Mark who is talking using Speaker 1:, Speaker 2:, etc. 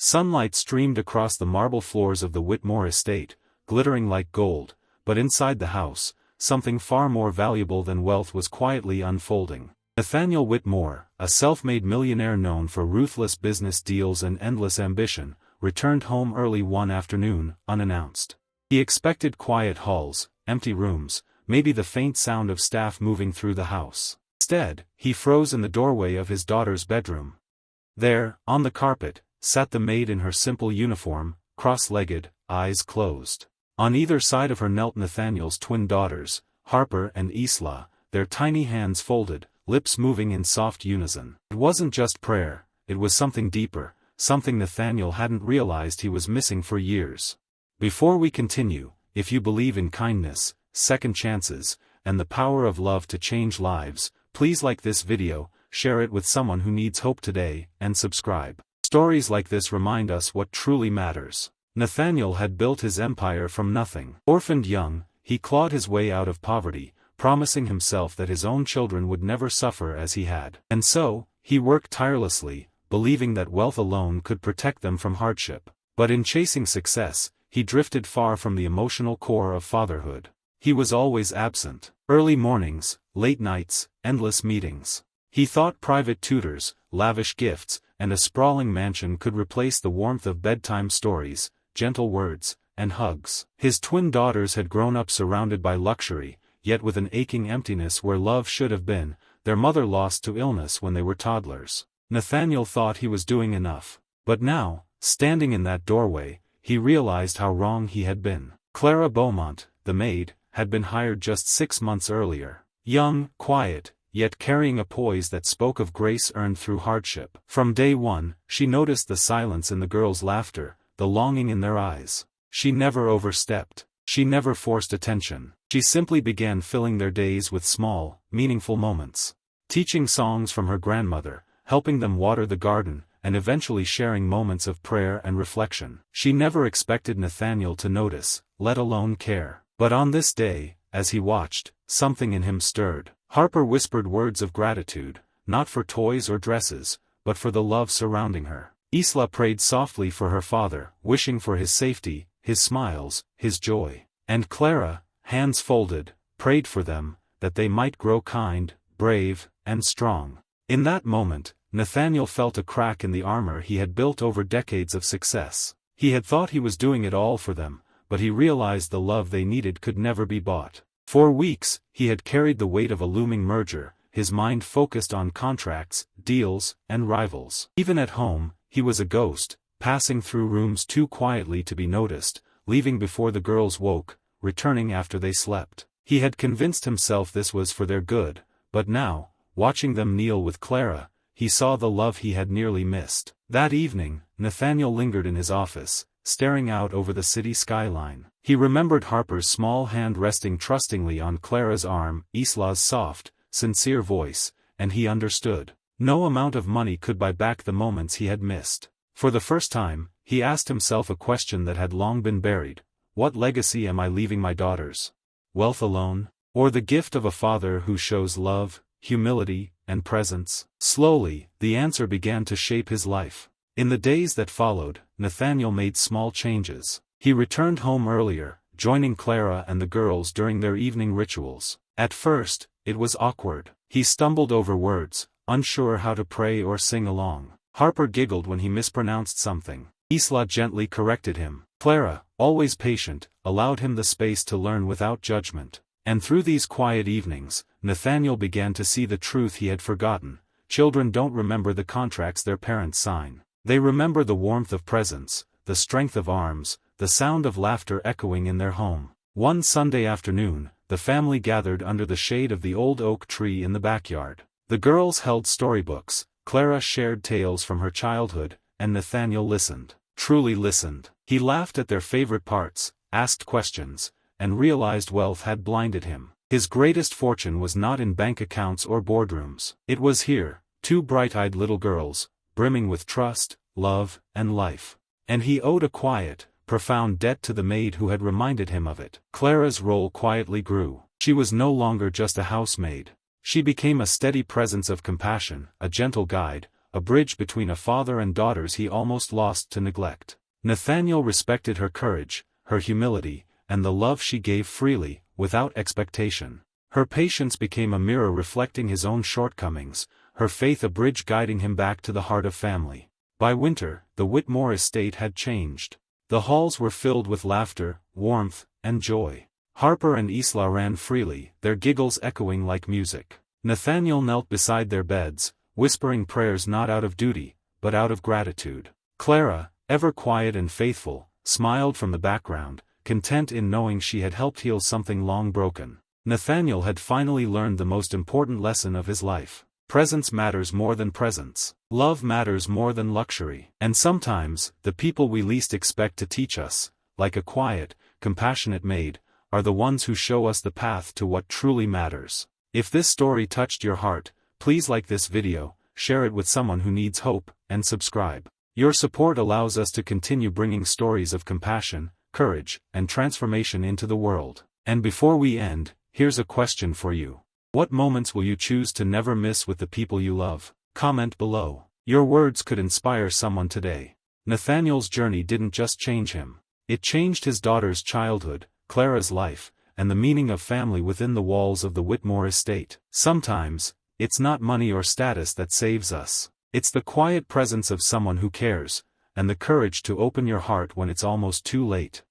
Speaker 1: Sunlight streamed across the marble floors of the Whitmore estate, glittering like gold, but inside the house, something far more valuable than wealth was quietly unfolding. Nathaniel Whitmore, a self-made millionaire known for ruthless business deals and endless ambition, returned home early one afternoon, unannounced. He expected quiet halls, empty rooms, maybe the faint sound of staff moving through the house. Instead, he froze in the doorway of his daughter's bedroom. There, on the carpet, sat the maid in her simple uniform, cross-legged, eyes closed. On either side of her knelt Nathaniel's twin daughters, Harper and Isla, their tiny hands folded, lips moving in soft unison. It wasn't just prayer, it was something deeper, something Nathaniel hadn't realized he was missing for years. Before we continue, if you believe in kindness, second chances, and the power of love to change lives, please like this video, share it with someone who needs hope today, and subscribe. Stories like this remind us what truly matters. Nathaniel had built his empire from nothing. Orphaned young, he clawed his way out of poverty, promising himself that his own children would never suffer as he had. And so, he worked tirelessly, believing that wealth alone could protect them from hardship. But in chasing success, he drifted far from the emotional core of fatherhood. He was always absent. Early mornings, late nights, endless meetings. He thought private tutors, lavish gifts, and a sprawling mansion could replace the warmth of bedtime stories, gentle words, and hugs. His twin daughters had grown up surrounded by luxury, yet with an aching emptiness where love should have been, their mother lost to illness when they were toddlers. Nathaniel thought he was doing enough. But now, standing in that doorway, he realized how wrong he had been. Clara Beaumont, the maid, had been hired just 6 months earlier. Young, quiet, yet carrying a poise that spoke of grace earned through hardship. From day one, she noticed the silence in the girls' laughter, the longing in their eyes. She never overstepped. She never forced attention. She simply began filling their days with small, meaningful moments. Teaching songs from her grandmother, helping them water the garden, and eventually sharing moments of prayer and reflection. She never expected Nathaniel to notice, let alone care. But on this day, as he watched, something in him stirred. Harper whispered words of gratitude, not for toys or dresses, but for the love surrounding her. Isla prayed softly for her father, wishing for his safety, his smiles, his joy. And Clara, hands folded, prayed for them, that they might grow kind, brave, and strong. In that moment, Nathaniel felt a crack in the armor he had built over decades of success. He had thought he was doing it all for them, but he realized the love they needed could never be bought. For weeks, he had carried the weight of a looming merger, his mind focused on contracts, deals, and rivals. Even at home, he was a ghost, passing through rooms too quietly to be noticed, leaving before the girls woke, returning after they slept. He had convinced himself this was for their good, but now, watching them kneel with Clara, he saw the love he had nearly missed. That evening, Nathaniel lingered in his office, staring out over the city skyline. He remembered Harper's small hand resting trustingly on Clara's arm, Isla's soft, sincere voice, and he understood. No amount of money could buy back the moments he had missed. For the first time, he asked himself a question that had long been buried. What legacy am I leaving my daughters? Wealth alone? Or the gift of a father who shows love, humility, and presence? Slowly, the answer began to shape his life. In the days that followed, Nathaniel made small changes. He returned home earlier, joining Clara and the girls during their evening rituals. At first, it was awkward. He stumbled over words, unsure how to pray or sing along. Harper giggled when he mispronounced something. Isla gently corrected him. Clara, always patient, allowed him the space to learn without judgment. And through these quiet evenings, Nathaniel began to see the truth he had forgotten. Children don't remember the contracts their parents sign. They remember the warmth of presence, the strength of arms, the sound of laughter echoing in their home. One Sunday afternoon, the family gathered under the shade of the old oak tree in the backyard. The girls held storybooks, Clara shared tales from her childhood, and Nathaniel listened. Truly listened. He laughed at their favorite parts, asked questions, and realized wealth had blinded him. His greatest fortune was not in bank accounts or boardrooms. It was here, two bright-eyed little girls, brimming with trust, love, and life. And he owed a quiet, profound debt to the maid who had reminded him of it. Clara's role quietly grew. She was no longer just a housemaid. She became a steady presence of compassion, a gentle guide, a bridge between a father and daughters he almost lost to neglect. Nathaniel respected her courage, her humility, and the love she gave freely, without expectation. Her patience became a mirror reflecting his own shortcomings, her faith a bridge guiding him back to the heart of family. By winter, the Whitmore estate had changed. The halls were filled with laughter, warmth, and joy. Harper and Isla ran freely, their giggles echoing like music. Nathaniel knelt beside their beds, whispering prayers not out of duty, but out of gratitude. Clara, ever quiet and faithful, smiled from the background, content in knowing she had helped heal something long broken. Nathaniel had finally learned the most important lesson of his life. Presence matters more than presents. Love matters more than luxury. And sometimes, the people we least expect to teach us, like a quiet, compassionate maid, are the ones who show us the path to what truly matters. If this story touched your heart, please like this video, share it with someone who needs hope, and subscribe. Your support allows us to continue bringing stories of compassion, courage, and transformation into the world. And before we end, here's a question for you. What moments will you choose to never miss with the people you love? Comment below. Your words could inspire someone today. Nathaniel's journey didn't just change him. It changed his daughter's childhood, Clara's life, and the meaning of family within the walls of the Whitmore estate. Sometimes, it's not money or status that saves us. It's the quiet presence of someone who cares, and the courage to open your heart when it's almost too late.